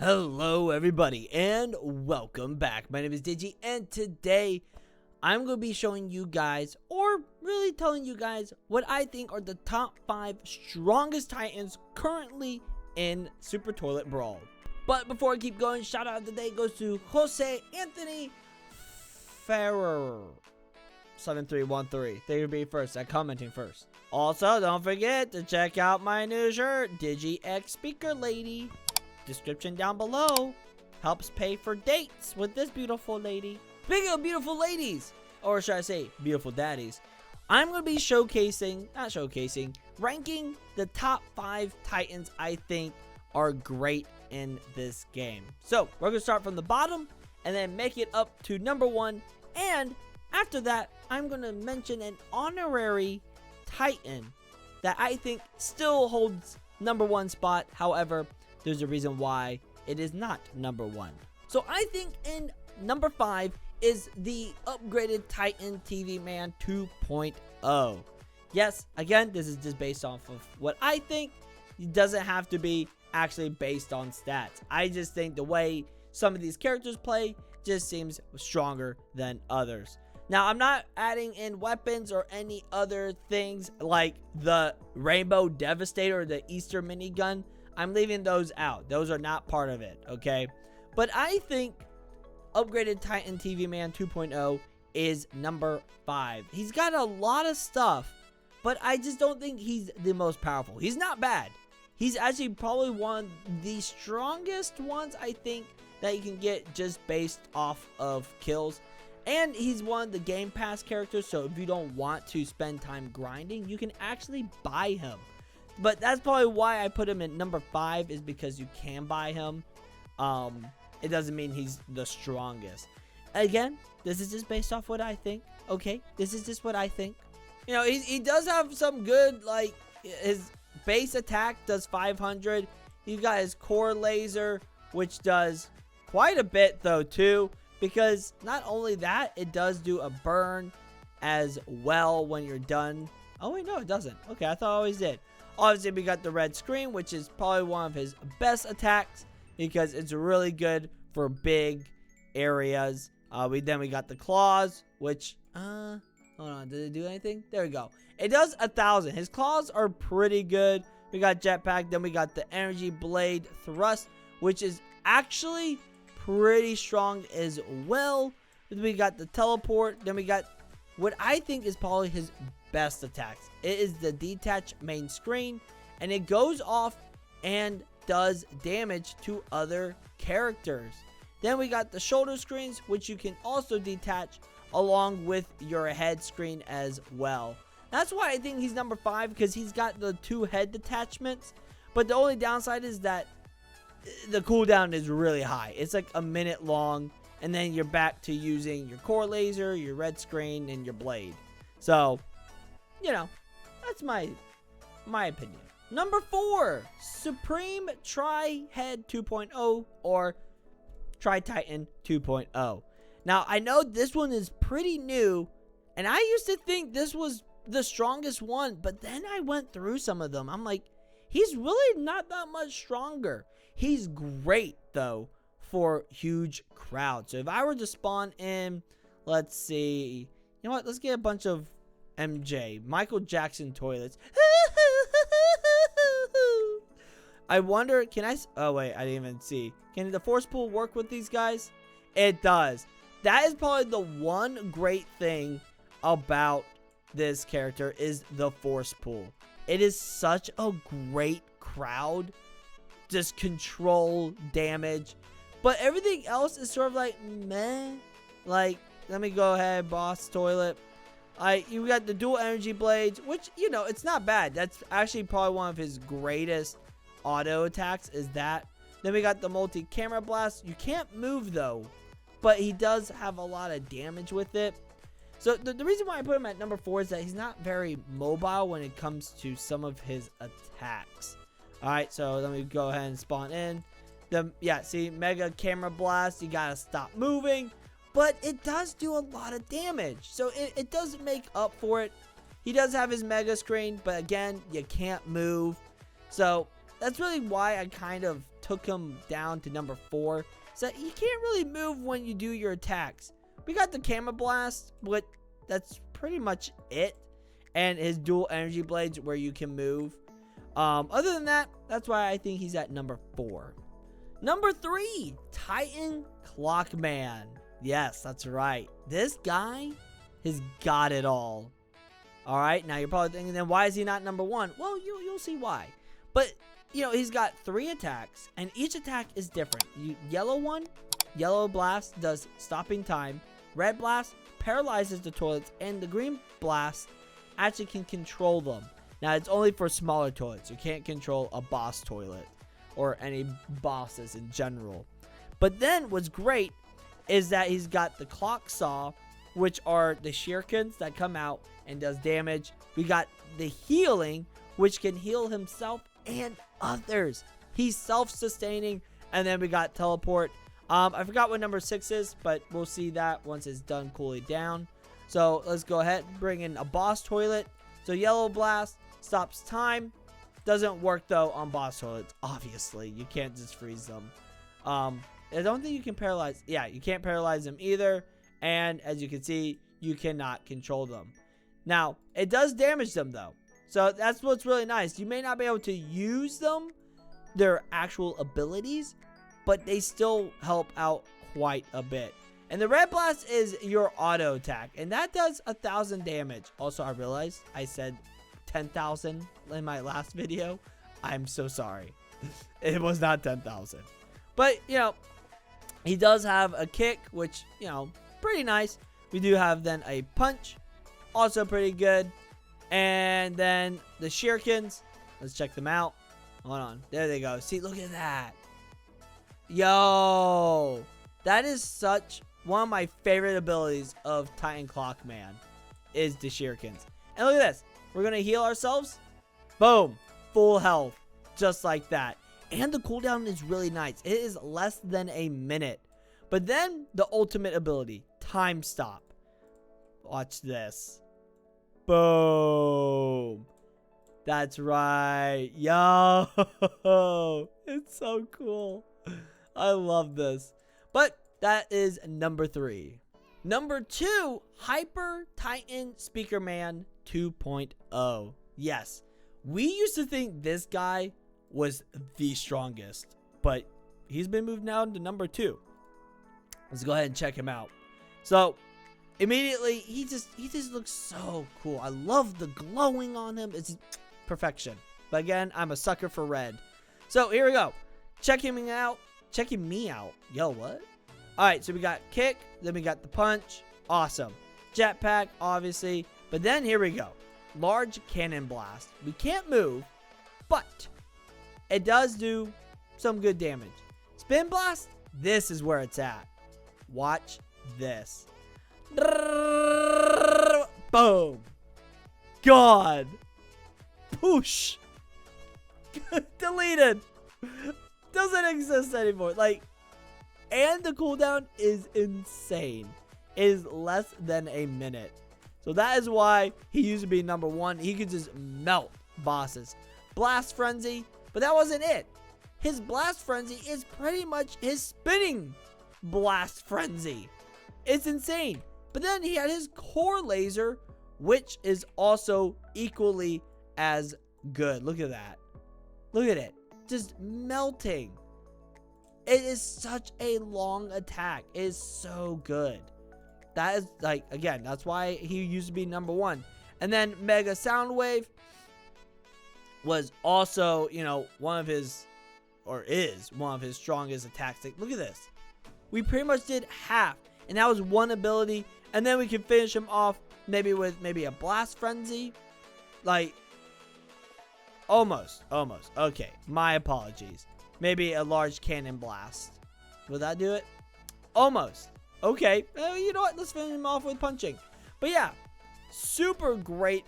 Hello everybody and welcome back. My name is Digi and today I'm going to be showing you guys, or really telling you guys, what I think are the top 5 strongest Titans currently in Super Toilet Brawl. But before I keep going, shout out today goes to Jose Anthony Ferrer 7313. Thank you for being first at commenting first. Also, don't forget to check out my new shirt, Digi X Speaker Lady. Description down below helps pay for dates with this beautiful lady. Speaking of beautiful ladies, or should I say beautiful daddies, I'm going to be ranking the top 5 Titans I think are great in this game. So we're going to start from the bottom and then make it up to number 1, and after that I'm going to mention an honorary Titan that I think still holds number 1 spot. However, there's a reason why it is not number 1. So I think in number 5 is the upgraded Titan TV Man 2.0. Yes, again, this is just based off of what I think. It doesn't have to be actually based on stats. I just think the way some of these characters play just seems stronger than others. Now, I'm not adding in weapons or any other things like the Rainbow Devastator or the Easter minigun. I'm leaving those out. Those are not part of it, okay? But I think upgraded Titan TV Man 2.0 is number 5. He's got a lot of stuff, but I just don't think he's the most powerful. He's not bad. He's actually probably one of the strongest ones, I think, that you can get just based off of kills. And he's one of the Game Pass characters, so if you don't want to spend time grinding, you can actually buy him. But that's probably why I put him at number 5, is because you can buy him. It doesn't mean he's the strongest. Again, this is just based off what I think. Okay, this is just what I think. You know, he does have some good, like, his base attack does 500. You got his core laser, which does quite a bit, though, too. Because not only that, it does do a burn as well when you're done. Oh, wait, no, it doesn't. Okay, I thought it always did. Obviously, we got the red screen, which is probably one of his best attacks because it's really good for big areas. Then we got the claws, which, hold on, did it do anything? There we go. It does 1,000. His claws are pretty good. We got jetpack. Then we got the energy blade thrust, which is actually pretty strong as well. Then we got the teleport. Then we got what I think is probably his best attacks. It is the detach main screen, and it goes off and does damage to other characters. Then we got the shoulder screens, which you can also detach along with your head screen as well. That's why I think he's number 5, because he's got the 2 head detachments. But the only downside is that the cooldown is really high. It's like a minute long, and then you're back to using your core laser, your red screen, and your blade. So, you know, that's my opinion. Number 4, Supreme Tri-Head 2.0 or Tri-Titan 2.0. Now, I know this one is pretty new, and I used to think this was the strongest one, but then I went through some of them. I'm like, he's really not that much stronger. He's great, though, for huge crowds. So if I were to spawn in, let's see, you know what, let's get a bunch of MJ, Michael Jackson toilets. I wonder, can I, oh wait, I didn't even see. Can the force pool work with these guys? It does. That is probably the one great thing about this character is the force pool. It is such a great crowd. Just control, damage. But everything else is sort of like, meh. Like, let me go ahead, boss toilet. You got the dual energy blades, which, you know, it's not bad. That's actually probably one of his greatest auto attacks is that. Then we got the multi-camera blast. You can't move, though, but he does have a lot of damage with it. So the reason why I put him at number 4 is that he's not very mobile when it comes to some of his attacks. All right, so let me go ahead and spawn in. Yeah, see, mega camera blast. You got to stop moving. But it does do a lot of damage. So it does make up for it. He does have his mega screen, but again, you can't move. So that's really why I kind of took him down to number 4. So he can't really move when you do your attacks. We got the Camera Blast, but that's pretty much it. And his dual energy blades where you can move. Other than that, that's why I think he's at number 4. Number 3, Titan Clockman. Yes, that's right. This guy has got it all. Alright, now you're probably thinking, then why is he not number 1? Well, you'll see why. But, you know, he's got 3 attacks, and each attack is different. Yellow Blast does stopping time. Red Blast paralyzes the toilets, and the Green Blast actually can control them. Now, it's only for smaller toilets. You can't control a boss toilet or any bosses in general. But then what's great is that he's got the Clock Saw, which are the shurikens that come out and does damage. We got the healing, which can heal himself and others. He's self-sustaining. And then we got teleport. I forgot what number 6 is, but we'll see that once it's done cooling down. So let's go ahead and bring in a boss toilet. So Yellow Blast stops time. Doesn't work though on boss toilets. Obviously, you can't just freeze them. I don't think you can paralyze. Yeah, you can't paralyze them either. And as you can see, you cannot control them. Now, it does damage them though. So that's what's really nice. You may not be able to use them, their actual abilities, but they still help out quite a bit. And the Red Blast is your auto attack, and that does 1,000 damage. Also, I realized I said 10,000 in my last video. I'm so sorry. It was not 10,000. But, you know, he does have a kick, which, you know, pretty nice. We do have then a punch, also pretty good. And then the shurikens, let's check them out. Hold on, there they go. See, look at that. Yo, that is such one of my favorite abilities of Titan Clockman is the shurikens. And look at this, we're gonna heal ourselves. Boom, full health, just like that. And the cooldown is really nice. It is less than a minute. But then the ultimate ability, time stop. Watch this. Boom. That's right. Yo. It's so cool. I love this. But that is number 3. Number 2, Hyper Titan Speakerman 2.0. Yes. We used to think this guy was the strongest, but he's been moved down to number 2. Let's go ahead and check him out. So immediately he just looks so cool. I love the glowing on him. It's perfection. But again, I'm a sucker for red. So here we go. Checking me out. Yo, what? Alright, so we got kick, then we got the punch. Awesome. Jetpack, obviously. But then here we go. Large cannon blast. We can't move, but it does do some good damage. Spin blast, this is where it's at. Watch this. Boom. God. Poosh. Deleted. Doesn't exist anymore. Like, and the cooldown is insane. It is less than a minute. So that is why he used to be number 1. He could just melt bosses. Blast Frenzy, but that wasn't it. His Blast Frenzy is pretty much his spinning Blast Frenzy. It's insane. But then he had his core laser, which is also equally as good. Look at that. Look at it. Just melting. It is such a long attack. It is so good. That is, like, again, that's why he used to be number 1. And then Mega Soundwave was also, you know, one of his, or is one of his strongest attacks. Like, look at this. We pretty much did half. And that was one ability. And then we can finish him off maybe with a Blast Frenzy. Like, almost. Okay, my apologies. Maybe a large cannon blast. Will that do it? Almost. Okay, you know what? Let's finish him off with punching. But yeah, super great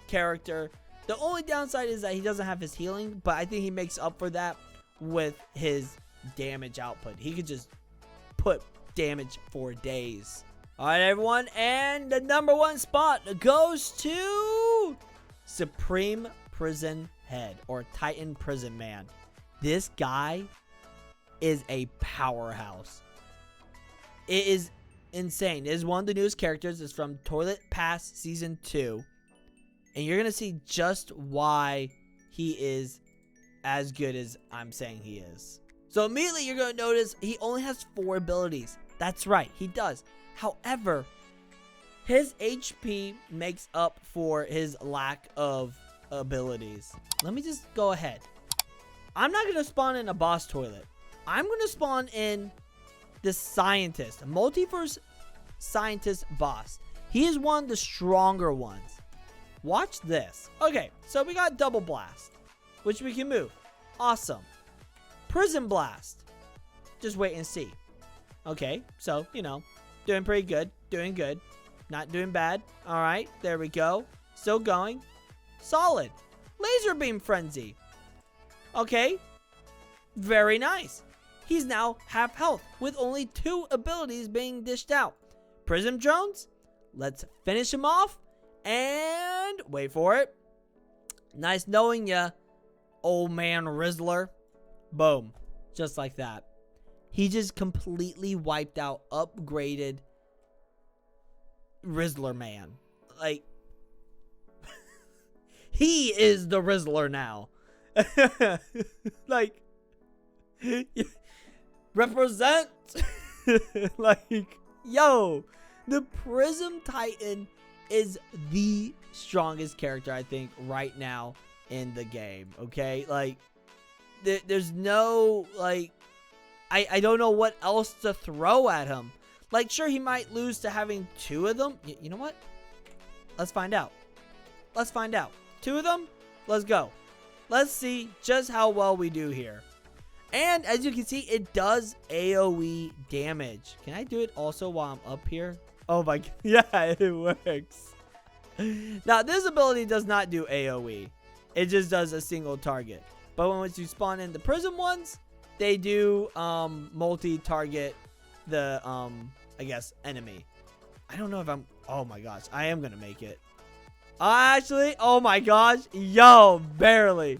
character. The only downside is that he doesn't have his healing, but I think he makes up for that with his damage output. He could just put damage for days. Alright, everyone, and the number 1 spot goes to Supreme Prison Head, or Titan Prison Man. This guy is a powerhouse. It is insane. It is one of the newest characters. It's from Toilet Pass Season 2. And you're going to see just why he is as good as I'm saying he is. So immediately you're going to notice he only has 4 abilities. That's right, he does. However, his HP makes up for his lack of abilities. Let me just go ahead. I'm not going to spawn in a boss toilet. I'm going to spawn in the scientist, multiverse scientist boss. He is one of the stronger ones. Watch this. Okay, so we got double blast, which we can move. Awesome. Prism blast. Just wait and see. Okay, so, you know, doing pretty good. Doing good. Not doing bad. All right, there we go. Still going. Solid. Laser beam frenzy. Okay. Very nice. He's now half health with only 2 abilities being dished out. Prism drones. Let's finish him off. And wait for it. Nice knowing ya, old man Rizzler. Boom. Just like that. He just completely wiped out upgraded Rizzler man. Like, he is the Rizzler now. Like, represent. Like, yo, the Prism Titan is the strongest character, I think, right now in the game. Okay, like, there's no, like, I don't know what else to throw at him. Like, sure, he might lose to having 2 of them. You know what? Let's find out. Let's find out. 2 of them? Let's go. Let's see just how well we do here. And as you can see, it does AoE damage. Can I do it also while I'm up here? Oh my god. Yeah, it works. Now, this ability does not do AoE. It just does a single target. But once you spawn in the Prism ones, they do multi-target the, I guess, enemy. I don't know if I'm... Oh my gosh, I am going to make it. Actually, oh my gosh. Yo, barely.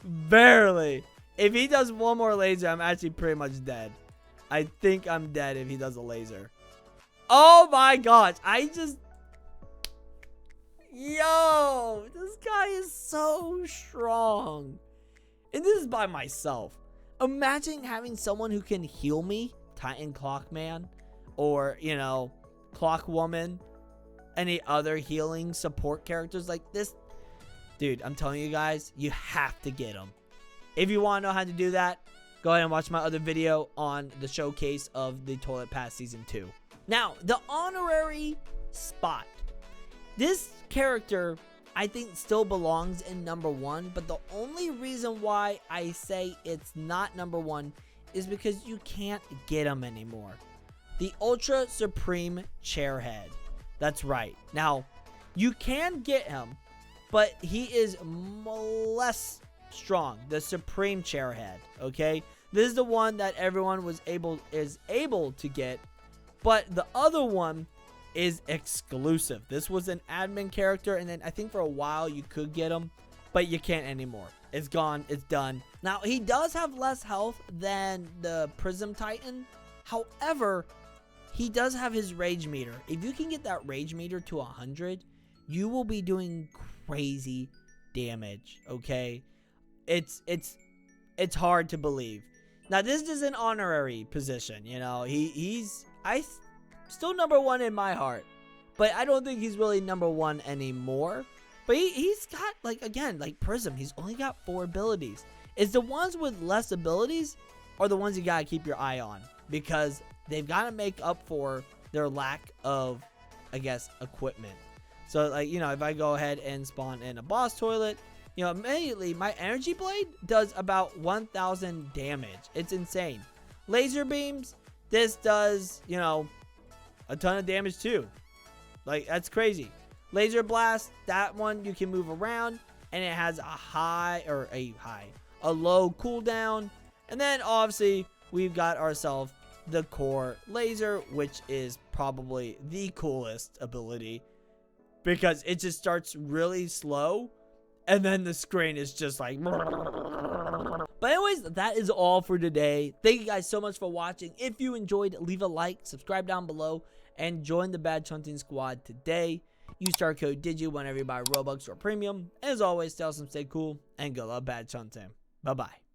Barely. If he does one more laser, I'm actually pretty much dead. I think I'm dead if he does a laser. Oh my gosh. I just... Yo, this guy is so strong. And this is by myself. Imagine having someone who can heal me. Titan Clockman. Or, you know, Clockwoman. Any other healing support characters like this. Dude, I'm telling you guys, you have to get them. If you want to know how to do that, go ahead and watch my other video on the showcase of the Toilet Pass Season 2. Now, the honorary spot. This character, I think, still belongs in #1, but the only reason why I say it's not #1 is because you can't get him anymore. The Ultra Supreme Chairhead. That's right. Now, you can get him, but he is less strong. The Supreme Chairhead, okay? This is the one that everyone is able to get, but the other one is exclusive. This was an admin character, and then I think for a while you could get him, but you can't anymore. It's gone. It's done. Now, he does have less health than the Prism Titan. However, he does have his rage meter. If you can get that rage meter to 100, you will be doing crazy damage, okay? It's hard to believe. Now, this is an honorary position, you know. He's still #1 in my heart, but I don't think he's really #1 anymore. But he's got, like, again, like Prism, he's only got 4 abilities. It's the ones with less abilities are the ones you gotta keep your eye on, because they've got to make up for their lack of, I guess, equipment. So, like, you know, if I go ahead and spawn in a boss toilet, you know, immediately my energy blade does about 1,000 damage. It's insane. Laser beams, this does, you know, a ton of damage too. Like, that's crazy. Laser blast, that one you can move around, and it has a low cooldown. And then obviously we've got ourselves the core laser, which is probably the coolest ability, because it just starts really slow and then the screen is just like But anyways, that is all for today. Thank you guys so much for watching. If you enjoyed, leave a like, subscribe down below, and join the badge hunting squad today. Use our code Digi whenever you buy Robux or Premium. As always, stay awesome, stay cool, and good luck badge hunting. Bye-bye.